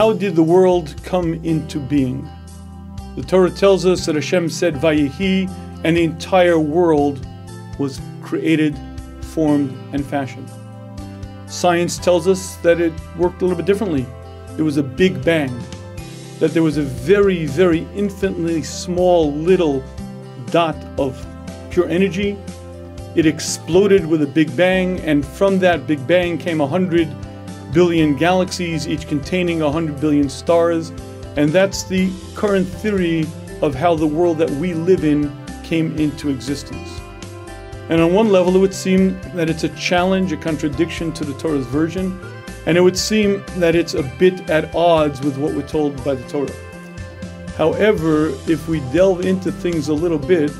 how did the world come into being? The Torah tells us that Hashem said, Vayehi, and the entire world was created, formed, and fashioned. Science tells us that it worked a little bit differently. There was a big bang, that there was a very, very infinitely small little dot of pure energy. It exploded with a big bang, and from that big bang came 100 billion galaxies, each containing 100 billion stars. And that's the current theory of how the world that we live in came into existence. And on one level, it would seem that it's a challenge, a contradiction to the Torah's version, and it would seem that it's a bit at odds with what we're told by the Torah. However, if we delve into things a little bit,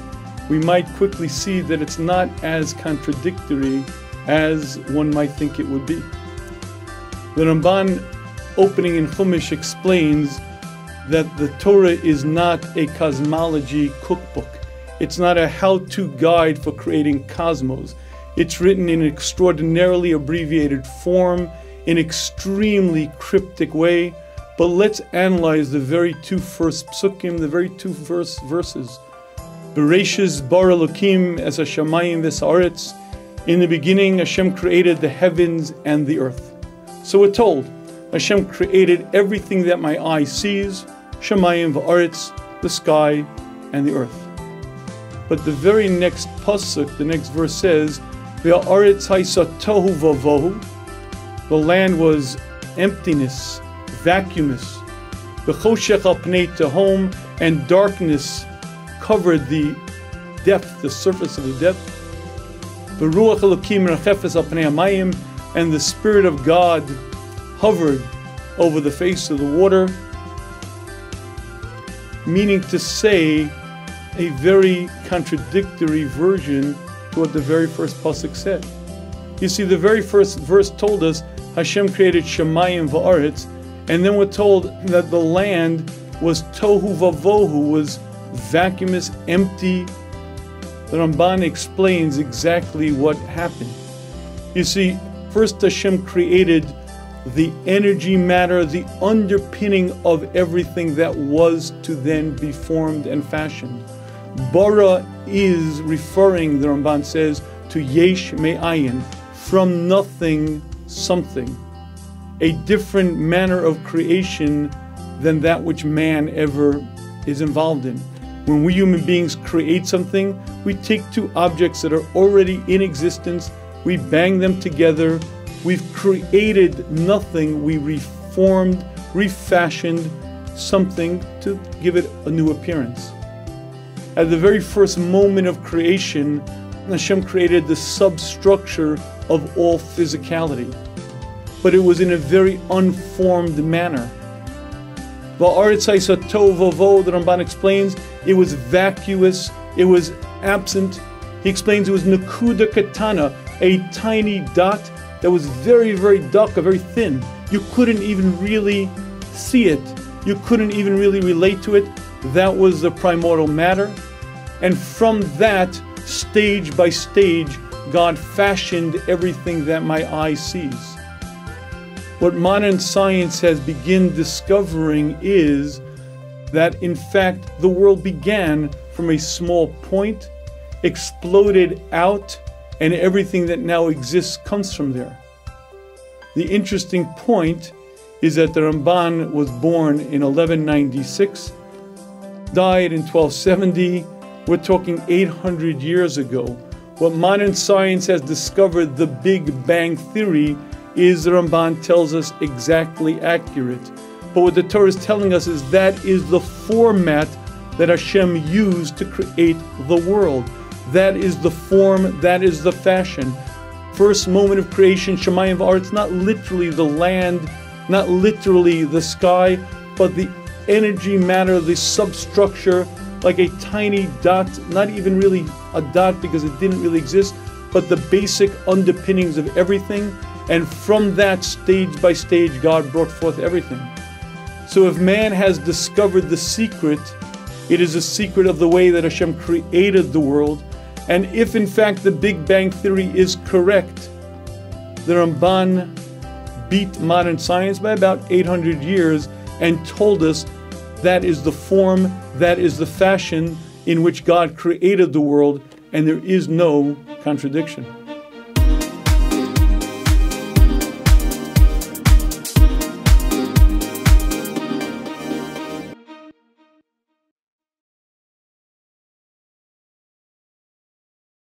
we might quickly see that it's not as contradictory as one might think it would be. The Ramban, opening in Chumash, explains that the Torah is not a cosmology cookbook. It's not a how-to guide for creating cosmos. It's written in an extraordinarily abbreviated form, in extremely cryptic way. But let's analyze the very two first psukim, the very two first verses. Bereshis bara Elokim es hashamayim v'sa'aretz. In the beginning, Hashem created the heavens and the earth. So we're told, Hashem created everything that my eye sees, Shamayim v'aretz, the sky and the earth. But the very next pasuk, the next verse says, V'aretz haisa tohu vavohu. The land was emptiness, vacuumous. V'choshech al pnei tehom, and darkness covered the depth, the surface of the depth. V'ruach Elokim rachefes al pnei hamayim, and the Spirit of God hovered over the face of the water. Meaning to say, a very contradictory version to what the very first pasuk said. You see, the very first verse told us Hashem created Shamayim va'aretz, and then we're told that the land was tohu vavohu, was vacuumous, empty. The Ramban explains exactly what happened. You see, first Hashem created the energy matter, the underpinning of everything that was to then be formed and fashioned. Bara is referring, the Ramban says, to yesh me'ayin, from nothing, something. A different manner of creation than that which man ever is involved in. When we human beings create something, we take two objects that are already in existence, we bang them together, we've created nothing, we reformed, refashioned something to give it a new appearance. At the very first moment of creation, Hashem created the substructure of all physicality. But it was in a very unformed manner. Va'aretz haisa tohu vavohu, the Ramban explains, it was vacuous, it was absent. He explains it was nakuda katana, a tiny dot that was very, very dark, very thin. You couldn't even really see it. You couldn't even really relate to it. That was the primordial matter. And from that, stage by stage, God fashioned everything that my eye sees. What modern science has begun discovering is that, in fact, the world began from a small point, exploded out, and everything that now exists comes from there. The interesting point is that the Ramban was born in 1196, died in 1270. We're talking 800 years ago. What modern science has discovered, the Big Bang Theory, is, the Ramban tells us, exactly accurate. But what the Torah is telling us is that is the format that Hashem used to create the world. That is the form, that is the fashion. First moment of creation, Shamayim v'aretz, not literally the land, not literally the sky, but the energy matter, the substructure, like a tiny dot, not even really a dot because it didn't really exist, but the basic underpinnings of everything. And from that, stage by stage, God brought forth everything. So if man has discovered the secret, it is a secret of the way that Hashem created the world. And if in fact the Big Bang Theory is correct, the Ramban beat modern science by about 800 years and told us that is the form, that is the fashion in which God created the world, and there is no contradiction.